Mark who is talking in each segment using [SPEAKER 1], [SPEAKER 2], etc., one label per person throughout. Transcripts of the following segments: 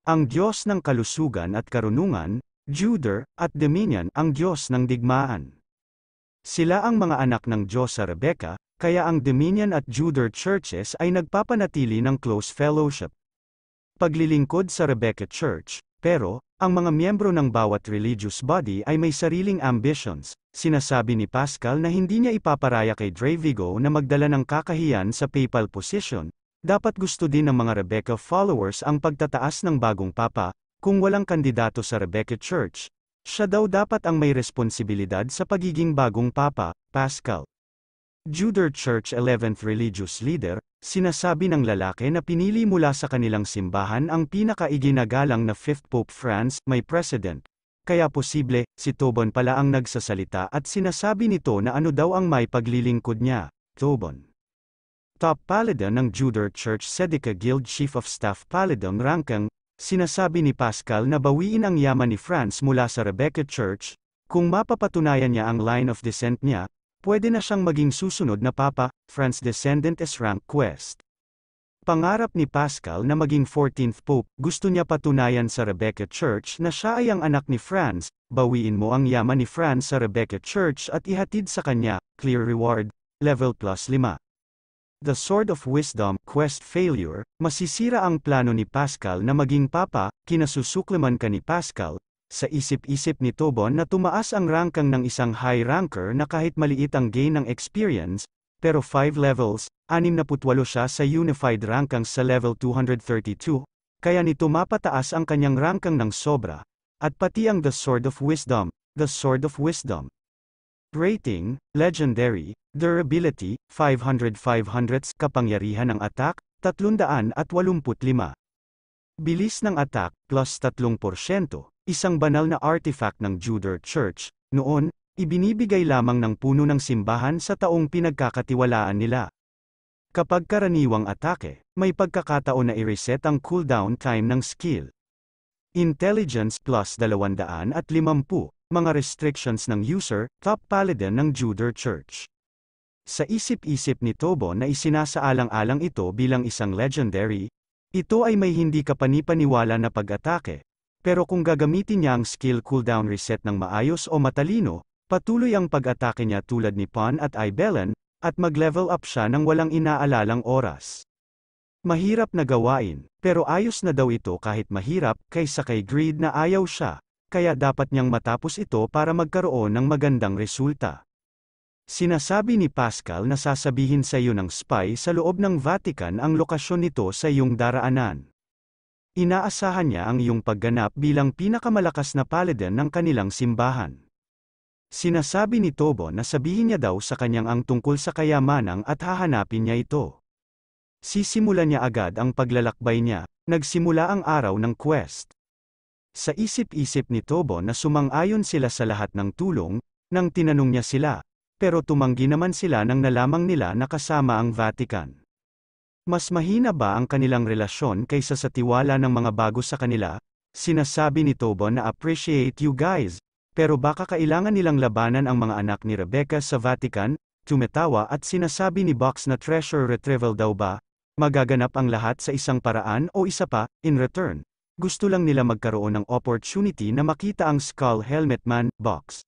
[SPEAKER 1] ang Diyos ng kalusugan at karunungan, Juder, at Dominion, ang Diyos ng digmaan. Sila ang mga anak ng Diyos sa Rebecca, kaya ang Dominion at Juder churches ay nagpapanatili ng close fellowship. Paglilingkod sa Rebecca Church, pero, ang mga miyembro ng bawat religious body ay may sariling ambitions. Sinasabi ni Pascal na hindi niya ipaparaya kay Dre Vigo na magdala ng kakahiyan sa papal position. Dapat gusto din ng mga Rebecca followers ang pagtataas ng bagong papa. Kung walang kandidato sa Rebecca Church, siya daw dapat ang may responsibilidad sa pagiging bagong papa, Pascal. Juder Church 11th religious leader, sinasabi ng lalaki na pinili mula sa kanilang simbahan ang pinaka-iginagalang na 5th Pope France, may president. Kaya posible, si Tobon pala ang nagsasalita at sinasabi nito na ano daw ang may paglilingkod niya, Tobon. Top Paladin ng Juder Church Sedeca Guild Chief of Staff Paladin Rankang, sinasabi ni Pascal na bawiin ang yaman ni France mula sa Rebecca Church. Kung mapapatunayan niya ang line of descent niya, pwede na siyang maging susunod na papa. France descendant is rank quest. Pangarap ni Pascal na maging 14th Pope, gusto niya patunayan sa Rebecca Church na siya ay ang anak ni France. Bawiin mo ang yaman ni France sa Rebecca Church at ihatid sa kanya, clear reward, level +5. The Sword of Wisdom, quest failure, masisira ang plano ni Pascal na maging papa. Kinasusuklaman ka ni Pascal, sa isip-isip ni Tobon na tumaas ang rankang ng isang high ranker na kahit maliit ang gain ng experience, pero 5 levels, 68 siya sa unified rankang sa level 232, kaya nito mapataas ang kanyang rankang ng sobra, at pati ang The Sword of Wisdom, The Sword of Wisdom. Rating, Legendary, Durability, 500/500, Kapangyarihan ng attack, 385. Bilis ng attack, plus 3%, isang banal na artifact ng Juder Church. Noon, ibinibigay lamang ng puno ng simbahan sa taong pinagkakatiwalaan nila. Kapag karaniwang atake, may pagkakataon na i-reset ang cooldown time ng skill. Intelligence plus 250, mga restrictions ng user, top paladin ng Juder Church. Sa isip-isip ni Tobon na isinasaalang-alang ito bilang isang legendary, ito ay may hindi kapanipaniwala na pag-atake. Pero kung gagamitin niya ang skill cooldown reset ng maayos o matalino, patuloy ang pag-atake niya tulad ni Pon at Ibelin, at mag-level up siya ng walang inaalalang oras. Mahirap na gawain, pero ayos na daw ito kahit mahirap, kaysa kay Greed na ayaw siya, kaya dapat niyang matapos ito para magkaroon ng magandang resulta. Sinasabi ni Pascal na sasabihin sa iyo ng spy sa loob ng Vatican ang lokasyon nito sa iyong daraanan. Inaasahan niya ang iyong pagganap bilang pinakamalakas na paladin ng kanilang simbahan. Sinasabi ni Tobon na sabihin niya daw sa kanyang ang tungkol sa kayamanang at hahanapin niya ito. Sisimulan niya agad ang paglalakbay niya, nagsimula ang araw ng quest. Sa isip-isip ni Tobon na sumang-ayon sila sa lahat ng tulong, nang tinanong niya sila, pero tumanggi naman sila nang nalamang nila na kasama ang Vatican. Mas mahina ba ang kanilang relasyon kaysa sa tiwala ng mga bago sa kanila? Sinasabi ni Tobon na appreciate you guys, pero baka kailangan nilang labanan ang mga anak ni Rebecca sa Vatican. Tumetawa at sinasabi ni Box na treasure retrieval daw ba? Magaganap ang lahat sa isang paraan o isa pa, in return. Gusto lang nila magkaroon ng opportunity na makita ang Skull Helmet Man, Box.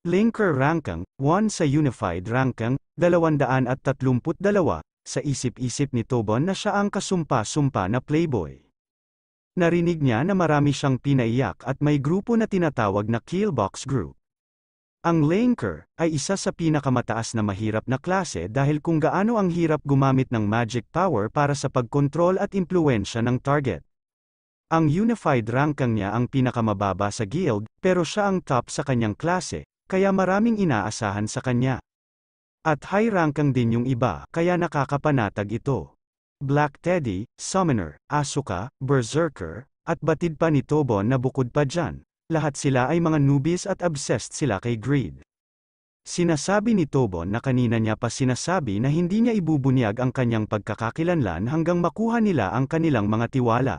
[SPEAKER 1] Linker Rankang, 1 sa Unified Rankang, 232, sa isip-isip ni Tobon na siya ang kasumpa-sumpa na playboy. Narinig niya na marami siyang pinaiyak at may grupo na tinatawag na Killbox Group. Ang Linker ay isa sa pinakamataas na mahirap na klase dahil kung gaano ang hirap gumamit ng magic power para sa pagkontrol at impluwensya ng target. Ang Unified Rankang niya ang pinakamababa sa guild, pero siya ang top sa kanyang klase, kaya maraming inaasahan sa kanya. At high rankang din yung iba, kaya nakakapanatag ito. Black Teddy, Summoner, Asuka, Berserker, at batid pa ni Tobon na bukod pa dyan, lahat sila ay mga newbies at obsessed sila kay Greed. Sinasabi ni Tobon na kanina niya pa sinasabi na hindi niya ibubunyag ang kanyang pagkakakilanlan hanggang makuha nila ang kanilang mga tiwala.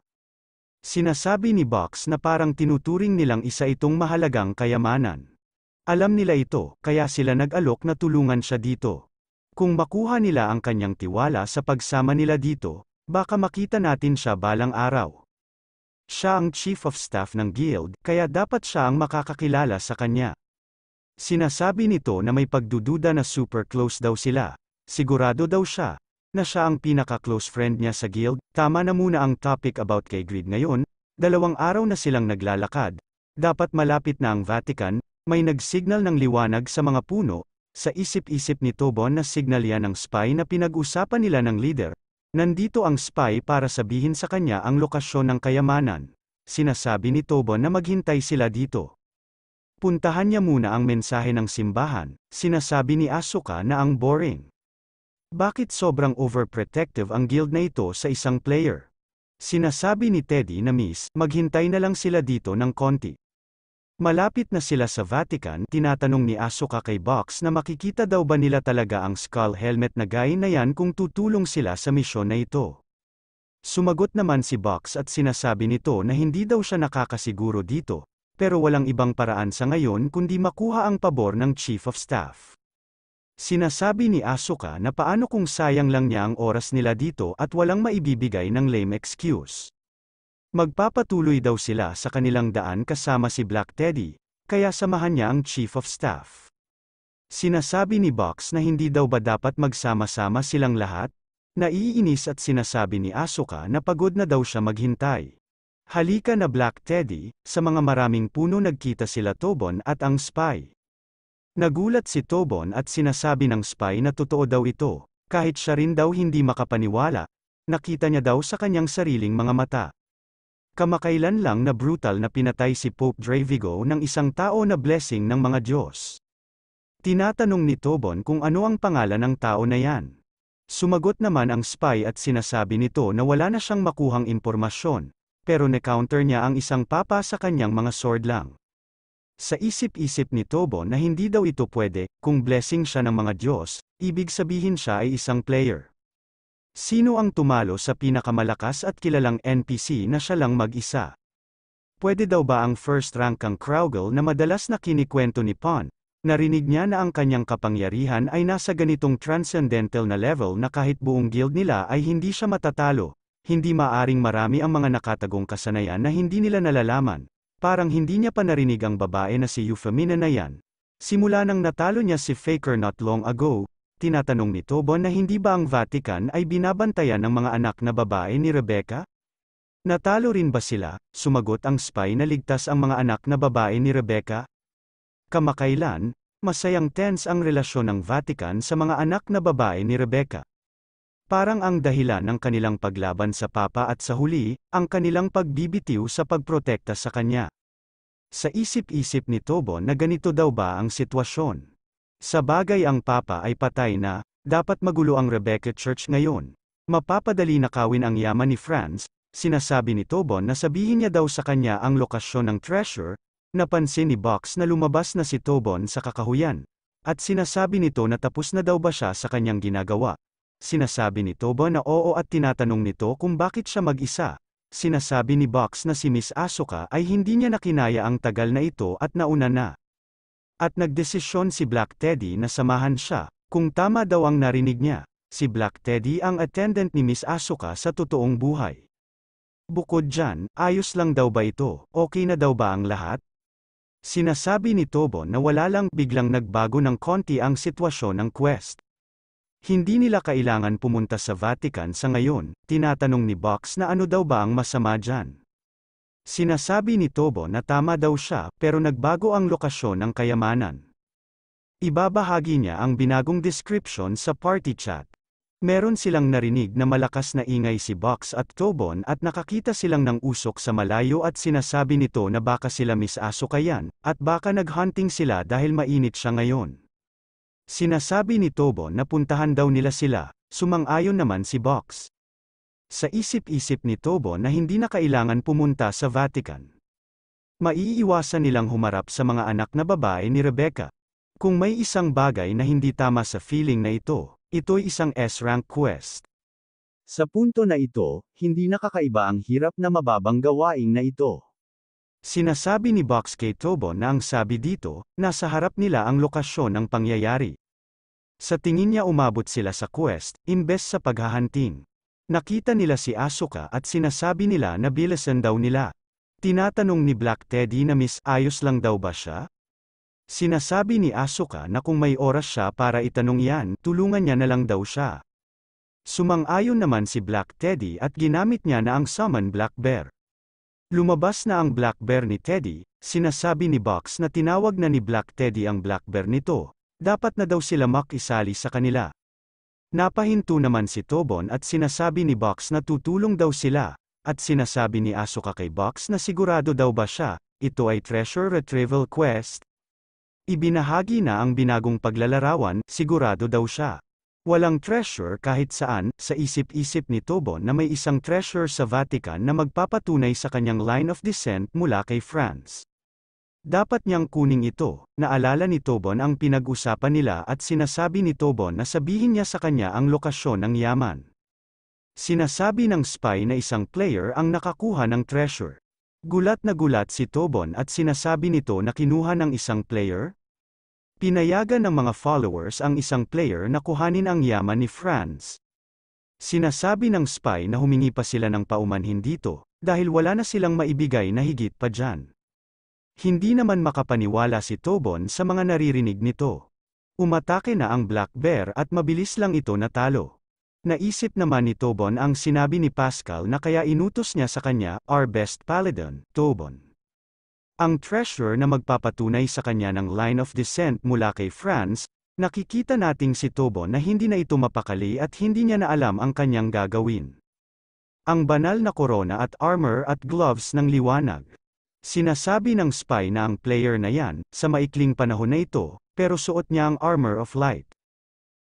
[SPEAKER 1] Sinasabi ni Box na parang tinuturing nilang isa itong mahalagang kayamanan. Alam nila ito, kaya sila nag-alok na tulungan siya dito. Kung makuha nila ang kanyang tiwala sa pagsama nila dito, baka makita natin siya balang araw. Siya ang chief of staff ng guild, kaya dapat siya ang makakakilala sa kanya. Sinasabi nito na may pagdududa na super close daw sila. Sigurado daw siya na siya ang pinaka-close friend niya sa guild. Tama na muna ang topic about kay Greed ngayon. 2 araw na silang naglalakad. Dapat malapit na ang Vatican. May nagsignal ng liwanag sa mga puno. Sa isip-isip ni Tobon na signal yan ng spy na pinag-usapan nila ng leader. Nandito ang spy para sabihin sa kanya ang lokasyon ng kayamanan. Sinasabi ni Tobon na maghintay sila dito. Puntahan niya muna ang mensahe ng simbahan. Sinasabi ni Asuka na ang boring. Bakit sobrang overprotective ang guild na ito sa isang player? Sinasabi ni Teddy na maghintay na lang sila dito ng konti. Malapit na sila sa Vatican, tinatanong ni Asuka kay Box na makikita daw ba nila talaga ang skull helmet na guy na yan kung tutulong sila sa misyon na ito. Sumagot naman si Box at sinasabi nito na hindi daw siya nakakasiguro dito. Pero walang ibang paraan sa ngayon kundi makuha ang pabor ng Chief of Staff. Sinasabi ni Asuka na paano kung sayang lang niya ang oras nila dito at walang maibibigay ng lame excuse. Magpapatuloy daw sila sa kanilang daan kasama si Black Teddy, kaya samahan niya ang Chief of Staff. Sinasabi ni Box na hindi daw ba dapat magsama-sama silang lahat? Naiinis at sinasabi ni Asuka na pagod na daw siya maghintay. Halika na Black Teddy, sa mga maraming puno nagkita sila Tobon at ang spy. Nagulat si Tobon at sinasabi ng spy na totoo daw ito, kahit siya rin daw hindi makapaniwala, nakita niya daw sa kanyang sariling mga mata. Kamakailan lang na brutal na pinatay si Pope Dravigo ng isang tao na blessing ng mga Diyos. Tinatanong ni Tobon kung ano ang pangalan ng tao na yan. Sumagot naman ang spy at sinasabi nito na wala na siyang makuhang impormasyon. Pero na-counter niya ang isang papa sa kanyang mga sword lang. Sa isip-isip ni Tobon na hindi daw ito pwede, kung blessing siya ng mga Diyos, ibig sabihin siya ay isang player. Sino ang tumalo sa pinakamalakas at kilalang NPC na siya lang mag-isa? Pwede daw ba ang first rank kang Kraugle na madalas na kinikwento ni Pon? Narinig niya na ang kanyang kapangyarihan ay nasa ganitong transcendental na level na kahit buong guild nila ay hindi siya matatalo. Hindi maaring marami ang mga nakatagong kasanayan na hindi nila nalalaman. Parang hindi niya pa narinig ang babae na si Euphemina na yan. Simula nang natalo niya si Faker not long ago, tinatanong ni Tobon na hindi ba ang Vatican ay binabantayan ng mga anak na babae ni Rebecca? Natalo rin ba sila? Sumagot ang spy na ligtas ang mga anak na babae ni Rebecca. Kamakailan, masayang tense ang relasyon ng Vatican sa mga anak na babae ni Rebecca. Parang ang dahilan ng kanilang paglaban sa Papa at sa huli, ang kanilang pagbibitiw sa pagprotekta sa kanya. Sa isip-isip ni Tobon na ganito daw ba ang sitwasyon. Sa bagay ang Papa ay patay na, dapat magulo ang Rebecca Church ngayon. Mapapadali nakawin ang yaman ni Franz, sinasabi ni Tobon na sabihin niya daw sa kanya ang lokasyon ng treasure. Napansin ni Box na lumabas na si Tobon sa kakahuyan. At sinasabi nito na tapos na daw ba siya sa kanyang ginagawa. Sinasabi ni Tobon na oo at tinatanong nito kung bakit siya mag-isa. Sinasabi ni Box na si Miss Asuka ay hindi niya nakinaya ang tagal na ito at nauna na. At nagdesisyon si Black Teddy na samahan siya, kung tama daw ang narinig niya. Si Black Teddy ang attendant ni Miss Asuka sa totoong buhay. Bukod dyan, ayos lang daw ba ito? Okay na daw ba ang lahat? Sinasabi ni Tobon na wala lang biglang nagbago ng konti ang sitwasyon ng quest. Hindi nila kailangan pumunta sa Vatican sa ngayon, tinatanong ni Box na ano daw ba ang masama dyan. Sinasabi ni Tobon na tama daw siya pero nagbago ang lokasyon ng kayamanan. Ibabahagi niya ang binagong description sa party chat. Meron silang narinig na malakas na ingay si Box at Tobon at nakakita silang ng usok sa malayo at sinasabi nito na baka sila Miss Asuka yan, at baka naghunting sila dahil mainit siya ngayon. Sinasabi ni Tobon na puntahan daw nila sila, sumang-ayon naman si Box. Sa isip-isip ni Tobon na hindi na kailangan pumunta sa Vatican. Maiiwasan nilang humarap sa mga anak na babae ni Rebecca. Kung may isang bagay na hindi tama sa feeling na ito'y isang S-rank quest. Sa punto na ito, hindi nakakaiba ang hirap na mababang gawain na ito. Sinasabi ni Box kay Tobon na ang sabi dito, nasa harap nila ang lokasyon ng pangyayari. Sa tingin niya umabot sila sa quest, imbes sa paghahunting. Nakita nila si Asuka at sinasabi nila na bilisan daw nila. Tinatanong ni Black Teddy na Miss ayos lang daw ba siya? Sinasabi ni Asuka na kung may oras siya para itanong yan, tulungan niya na lang daw siya. Sumang-ayon naman si Black Teddy at ginamit niya na ang summon Black Bear. Lumabas na ang Black Bear ni Teddy, sinasabi ni Box na tinawag na ni Black Teddy ang Black Bear nito, dapat na daw sila makisali sa kanila. Napahinto naman si Tobon at sinasabi ni Box na tutulong daw sila, at sinasabi ni Asuka kay Box na sigurado daw ba siya, ito ay treasure retrieval quest. Ibinahagi na ang binagong paglalarawan, sigurado daw siya. Walang treasure kahit saan, sa isip-isip ni Tobon na may isang treasure sa Vatican na magpapatunay sa kanyang line of descent mula kay France. Dapat niyang kuning ito, naalala ni Tobon ang pinag-usapan nila at sinasabi ni Tobon na sabihin niya sa kanya ang lokasyon ng yaman. Sinasabi ng spy na isang player ang nakakuha ng treasure. Gulat na gulat si Tobon at sinasabi nito na kinuha ng isang player. Pinayagan ng mga followers ang isang player na kuhanin ang yaman ni Franz. Sinasabi ng spy na humingi pa sila ng paumanhin dito, dahil wala na silang maibigay na higit pa dyan. Hindi naman makapaniwala si Tobon sa mga naririnig nito. Umatake na ang Black Bear at mabilis lang ito natalo. Naisip naman ni Tobon ang sinabi ni Pascal na kaya inutos niya sa kanya, our best paladin, Tobon. Ang treasure na magpapatunay sa kanya ng line of descent mula kay Franz, nakikita nating si Tobon na hindi na ito mapakali at hindi niya na alam ang kanyang gagawin. Ang banal na korona at armor at gloves ng liwanag. Sinasabi ng spy na ang player na yan, sa maikling panahon na ito, pero suot niya ang armor of light.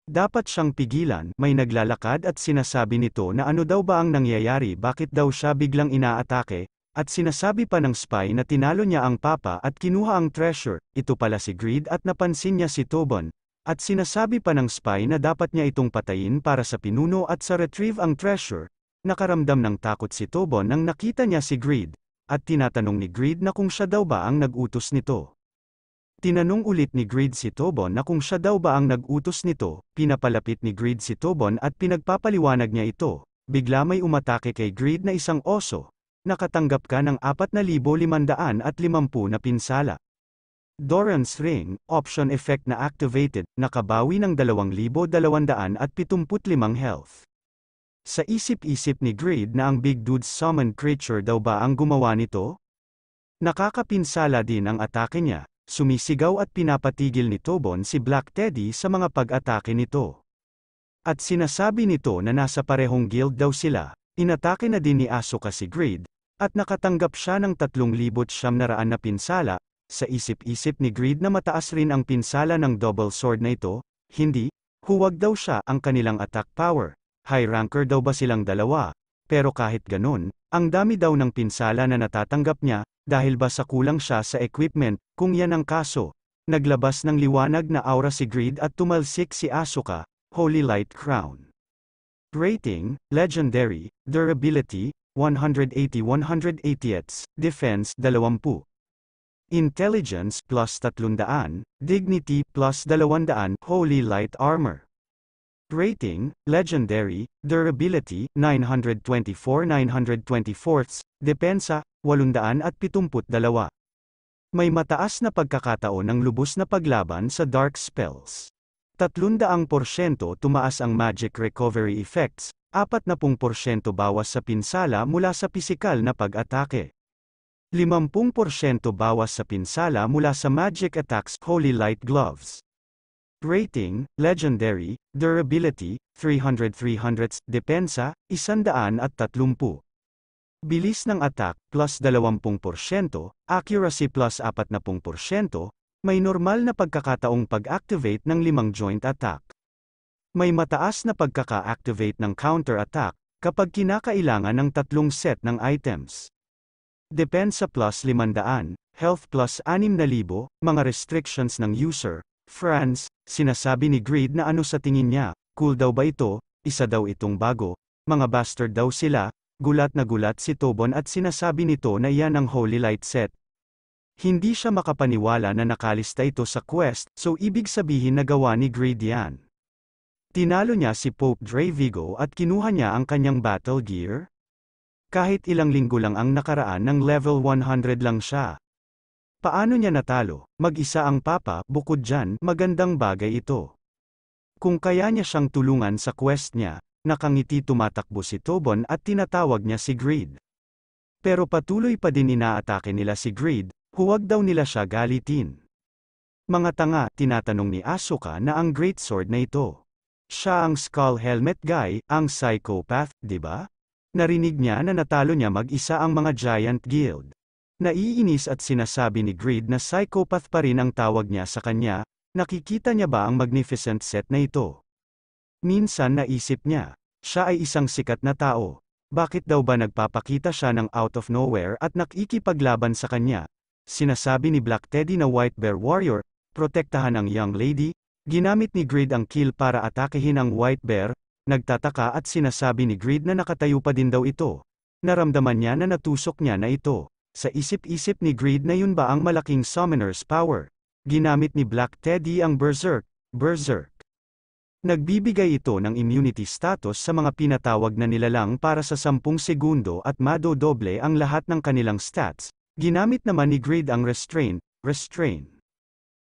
[SPEAKER 1] Dapat siyang pigilan, may naglalakad at sinasabi nito na ano daw ba ang nangyayari, bakit daw siya biglang inaatake. At sinasabi pa ng spy na tinalo niya ang papa at kinuha ang treasure, ito pala si Greed at napansin niya si Tobon. At sinasabi pa ng spy na dapat niya itong patayin para sa pinuno at sa retrieve ang treasure. Nakaramdam ng takot si Tobon nang nakita niya si Greed. At tinatanong ni Greed na kung siya daw ba ang nag-utos nito. Tinanong ulit ni Greed si Tobon na kung siya daw ba ang nag-utos nito, pinapalapit ni Greed si Tobon at pinagpapaliwanag niya ito. Bigla may umatake kay Greed na isang oso. Nakatanggap ka ng 4,550 na pinsala. Doran's Ring, option effect na activated, nakabawi ng 2,275 health. Sa isip-isip ni Greed na ang Big Dude's summoned creature daw ba ang gumawa nito? Nakakapinsala din ang atake niya, sumisigaw at pinapatigil ni Tobon si Black Teddy sa mga pag-atake nito. At sinasabi nito na nasa parehong guild daw sila, inatake na din ni Asuka si Greed, at nakatanggap siya ng 3,900 na pinsala, sa isip-isip ni Greed na mataas rin ang pinsala ng double sword na ito, hindi, huwag daw siya ang kanilang attack power, high ranker daw ba silang dalawa, pero kahit ganun, ang dami daw ng pinsala na natatanggap niya, dahil ba sa kulang siya sa equipment, kung yan ang kaso, naglabas ng liwanag na aura si Greed at tumalsik si Asuka, Holy Light Crown. Rating, Legendary, Durability, 180/180, Defense, 20. Intelligence, plus 300, Dignity, plus 200, Holy Light Armor. Rating, Legendary, Durability, 924/924, Depensa, 872. May mataas na pagkakataon ng lubos na paglaban sa Dark Spells. 300% tumaas ang Magic Recovery Effects, 40% bawas sa pinsala mula sa pisikal na pag-atake. 50% bawas sa pinsala mula sa Magic Attacks, Holy Light Gloves. Rating, Legendary, Durability, 300/300, Depensa, 130. Bilis ng attack, plus 20%, Accuracy plus 40%, may normal na pagkakataong pag-activate ng 5 joint attack. May mataas na pagkaka-activate ng counter-attack, kapag kinakailangan ng 3 set ng items. Depensa plus 500, Health plus 6,000, mga restrictions ng user. Franz, sinasabi ni Greed na ano sa tingin niya, cool daw ba ito, isa daw itong bago, mga bastard daw sila, gulat na gulat si Tobon at sinasabi nito na iyan ang Holy Light set. Hindi siya makapaniwala na nakalista ito sa quest, so ibig sabihin na gawa ni Greed yan. Tinalo niya si Pope Dravigo at kinuha niya ang kanyang battle gear? Kahit ilang linggo lang ang nakaraan ng level 100 lang siya. Paano niya natalo? Mag-isa ang Papa, bukod dyan, magandang bagay ito. Kung kaya niya siyang tulungan sa quest niya, nakangiti tumatakbo si Tobon at tinatawag niya si Greed. Pero patuloy pa din inaatake nila si Greed, huwag daw nila siya galitin. Mga tanga, tinatanong ni Asuka na ang greatsword na ito. Siya ang Skull Helmet Guy, ang psychopath, di ba? Narinig niya na natalo niya mag-isa ang mga Giant Guild. Naiinis at sinasabi ni Greed na psychopath pa rin ang tawag niya sa kanya, nakikita niya ba ang magnificent set na ito? Minsan naisip niya, siya ay isang sikat na tao. Bakit daw ba nagpapakita siya ng out of nowhere at nakikipaglaban sa kanya? Sinasabi ni Black Teddy na White Bear Warrior, protektahan ang young lady. Ginamit ni Greed ang kill para atakehin ang White Bear. Nagtataka at sinasabi ni Greed na nakatayo pa din daw ito. Naramdaman niya na natusok niya na ito. Sa isip-isip ni Greed na yun ba ang malaking summoner's power? Ginamit ni Black Teddy ang Berserk. Nagbibigay ito ng immunity status sa mga pinatawag na nilalang para sa 10 segundo at madodoble ang lahat ng kanilang stats. Ginamit naman ni Greed ang Restrain.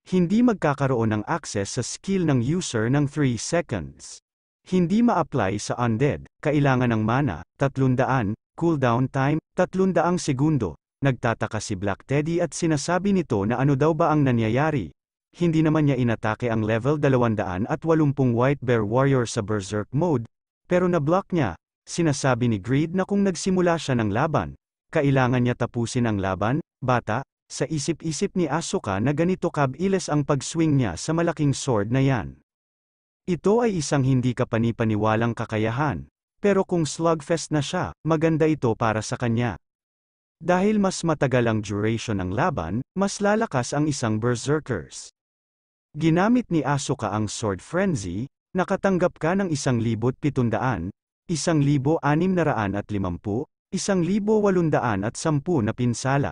[SPEAKER 1] Hindi magkakaroon ng access sa skill ng user ng 3 seconds. Hindi ma-apply sa undead, kailangan ng mana, 300, cooldown time, 300 segundo. Nagtataka si Black Teddy at sinasabi nito na ano daw ba ang nangyayari. Hindi naman niya inatake ang level 280 White Bear Warrior sa Berserk mode, pero na-block niya. Sinasabi ni Greed na kung nagsimula siya ng laban, kailangan niya tapusin ang laban, bata. Sa isip-isip ni Asuka na ganito kabilis ang pag-swing niya sa malaking sword na yan. Ito ay isang hindi kapani-paniwalang kakayahan, pero kung slugfest na siya, maganda ito para sa kanya. Dahil mas matagal ang duration ng laban, mas lalakas ang isang berserkers. Ginamit ni Asuka ang Sword Frenzy, nakatanggap ka ng 1,700, 1,650, 1,810 na pinsala.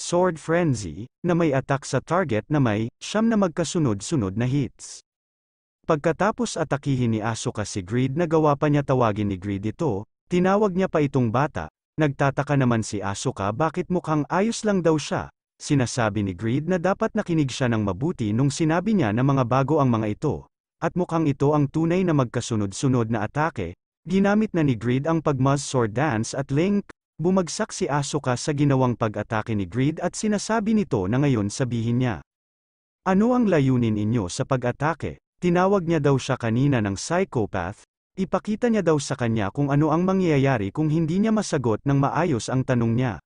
[SPEAKER 1] Sword Frenzy, na may attack sa target na may 9 na magkasunod-sunod na hits. Pagkatapos atakihin ni Asuka si Greed na gawa pa niya tawagin ni Greed ito, tinawag niya pa itong bata. Nagtataka naman si Asuka bakit mukhang ayos lang daw siya. Sinasabi ni Greed na dapat nakinig siya ng mabuti nung sinabi niya na mga bago ang mga ito. At mukhang ito ang tunay na magkasunod-sunod na atake. Ginamit na ni Greed ang pag-Muzz Sword Dance at Link. Bumagsak si Asuka sa ginawang pag-atake ni Greed at sinasabi nito na ngayon sabihin niya. Ano ang layunin inyo sa pag-atake? Tinawag niya daw siya kanina ng psychopath. Ipakita niya daw sa kanya kung ano ang mangyayari kung hindi niya masagot ng maayos ang tanong niya.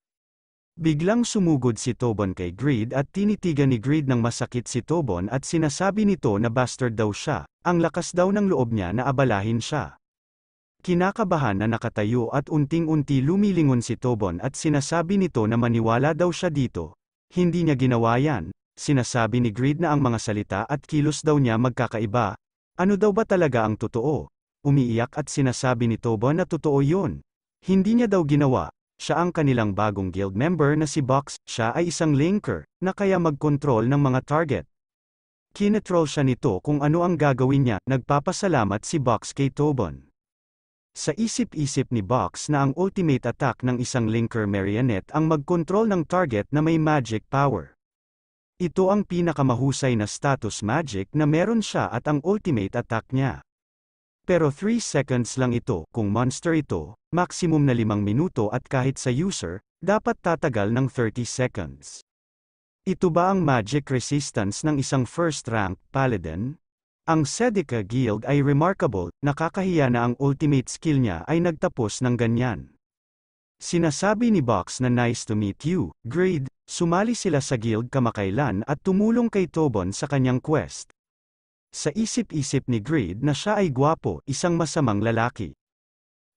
[SPEAKER 1] Biglang sumugod si Tobon kay Greed at tinitigan ni Greed ng masakit si Tobon at sinasabi nito na bastard daw siya. Ang lakas daw ng loob niya na abalahin siya. Kinakabahan na nakatayo at unting-unti lumilingon si Tobon at sinasabi nito na maniwala daw siya dito. Hindi niya ginawa yan. Sinasabi ni Greed na ang mga salita at kilos daw niya magkakaiba. Ano daw ba talaga ang totoo? Umiiyak at sinasabi ni Tobon na totoo yun. Hindi niya daw ginawa. Siya ang kanilang bagong guild member na si Box. Siya ay isang linker, na kaya mag-control ng mga target. Kinetrol siya nito kung ano ang gagawin niya. Nagpapasalamat si Box kay Tobon. Sa isip-isip ni Box na ang ultimate attack ng isang linker marionette ang mag-control ng target na may magic power. Ito ang pinakamahusay na status magic na meron siya at ang ultimate attack niya. Pero 3 seconds lang ito, kung monster ito, maximum na 5 minuto at kahit sa user, dapat tatagal ng 30 seconds. Ito ba ang magic resistance ng isang first rank paladin? Ang Sedeca Guild ay remarkable, nakakahiya na ang ultimate skill niya ay nagtapos ng ganyan. Sinasabi ni Box na nice to meet you, Greed. Sumali sila sa guild kamakailan at tumulong kay Tobon sa kanyang quest. Sa isip-isip ni Greed na siya ay gwapo, isang masamang lalaki.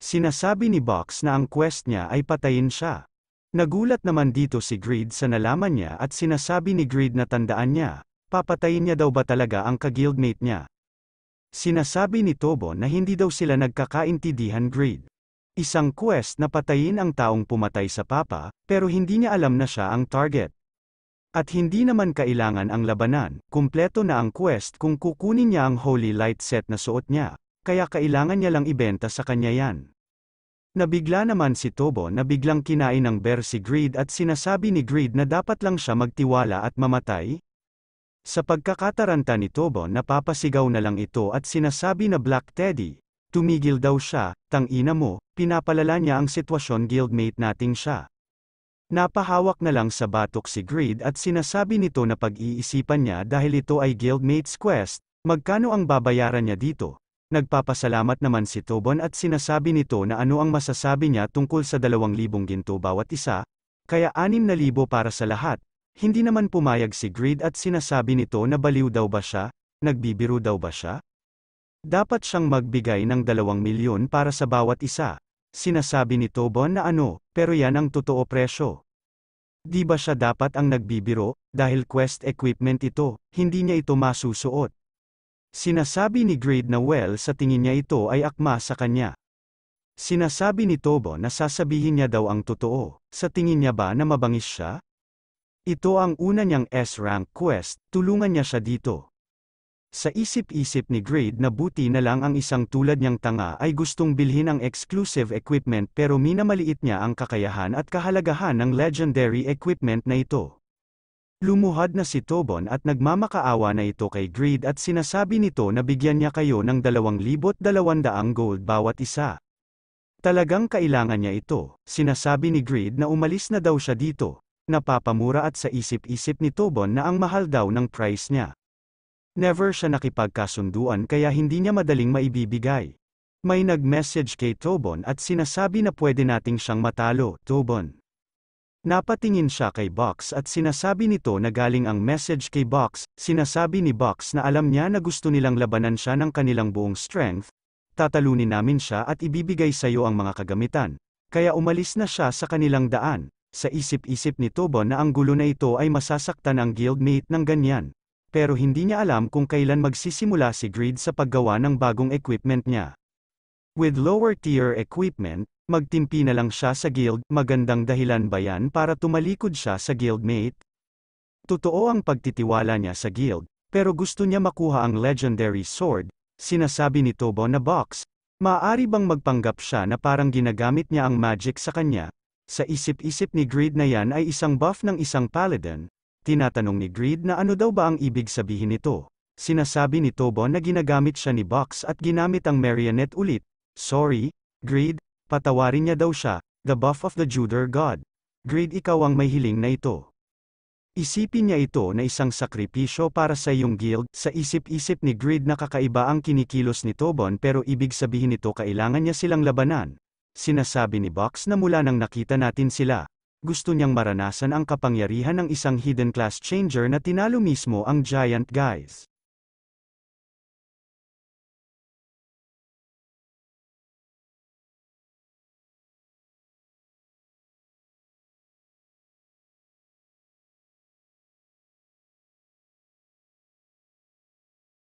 [SPEAKER 1] Sinasabi ni Box na ang quest niya ay patayin siya. Nagulat naman dito si Greed sa nalaman niya at sinasabi ni Greed na tandaan niya. Papatayin niya daw ba talaga ang ka-guildmate niya? Sinasabi ni Tobon na hindi daw sila nagkakaintindihan. Greed. Isang quest na patayin ang taong pumatay sa papa, pero hindi niya alam na siya ang target. At hindi naman kailangan ang labanan, kumpleto na ang quest kung kukunin niya ang Holy Light set na suot niya, kaya kailangan niya lang ibenta sa kanya yan. Nabigla naman si Tobo na biglang kinain ng bear si Greed at sinasabi ni Greed na dapat lang siya magtiwala at mamatay. Sa pagkakataranta ni Tobo napapasigaw na lang ito at sinasabi na Black Teddy, tumigil daw siya, tang-ina mo, pinapalala niya ang sitwasyon guildmate nating siya. Napahawak na lang sa batok si Greed at sinasabi nito na pag-iisipan niya dahil ito ay guildmate's quest, magkano ang babayaran niya dito. Nagpapasalamat naman si Tobon at sinasabi nito na ano ang masasabi niya tungkol sa 2,000 ginto bawat isa, kaya 6,000 para sa lahat. Hindi naman pumayag si Greed at sinasabi nito na baliw daw ba siya, nagbibiro daw ba siya? Dapat siyang magbigay ng 2,000,000 para sa bawat isa. Sinasabi ni Tobon na ano, pero yan ang totoo presyo. Di ba siya dapat ang nagbibiro, dahil quest equipment ito, hindi niya ito masusuot. Sinasabi ni Greed na well sa tingin niya ito ay akma sa kanya. Sinasabi ni Tobo na sasabihin niya daw ang totoo, sa tingin niya ba na mabangis siya? Ito ang una niyang S-rank quest, tulungan niya siya dito. Sa isip-isip ni Greed na buti na lang ang isang tulad niyang tanga ay gustong bilhin ang exclusive equipment pero minamaliit niya ang kakayahan at kahalagahan ng legendary equipment na ito. Lumuhad na si Tobon at nagmamakaawa na ito kay Greed at sinasabi nito na bigyan niya kayo ng 2,200 gold bawat isa. Talagang kailangan niya ito, sinasabi ni Greed na umalis na daw siya dito. Napapamura at sa isip-isip ni Tobon na ang mahal daw ng price niya. Never siya nakipagkasunduan kaya hindi niya madaling maibibigay. May nag-message kay Tobon at sinasabi na pwede nating siyang matalo, Tobon. Napatingin siya kay Box at sinasabi nito na galing ang message kay Box, sinasabi ni Box na alam niya na gusto nilang labanan siya ng kanilang buong strength, tatalunin namin siya at ibibigay sa iyo ang mga kagamitan. Kaya umalis na siya sa kanilang daan. Sa isip-isip ni Tobon na ang gulo na ito ay masasaktan ang guildmate ng ganyan. Pero hindi niya alam kung kailan magsisimula si Greed sa paggawa ng bagong equipment niya. With lower tier equipment, magtimpi na lang siya sa guild, magandang dahilan ba yan para tumalikod siya sa guildmate? Totoo ang pagtitiwala niya sa guild, pero gusto niya makuha ang legendary sword, sinasabi ni Tobo na Box. Maaari bang magpanggap siya na parang ginagamit niya ang magic sa kanya? Sa isip-isip ni Greed na yan ay isang buff ng isang paladin. Tinatanong ni Greed na ano daw ba ang ibig sabihin nito. Sinasabi ni Tobo na ginagamit siya ni Box at ginamit ang marionette ulit. Sorry, Greed, patawarin niya daw siya, the buff of the Juder God. Greed, ikaw ang may hiling na ito. Isipin niya ito na isang sakripisyo para sa iyong guild. Sa isip-isip ni Greed na kakaiba ang kinikilos ni Tobon pero ibig sabihin nito kailangan niya silang labanan. Sinasabi ni Box na mula nang nakita natin sila, gusto niyang maranasan ang kapangyarihan ng isang hidden class changer na tinalo mismo ang giant guys.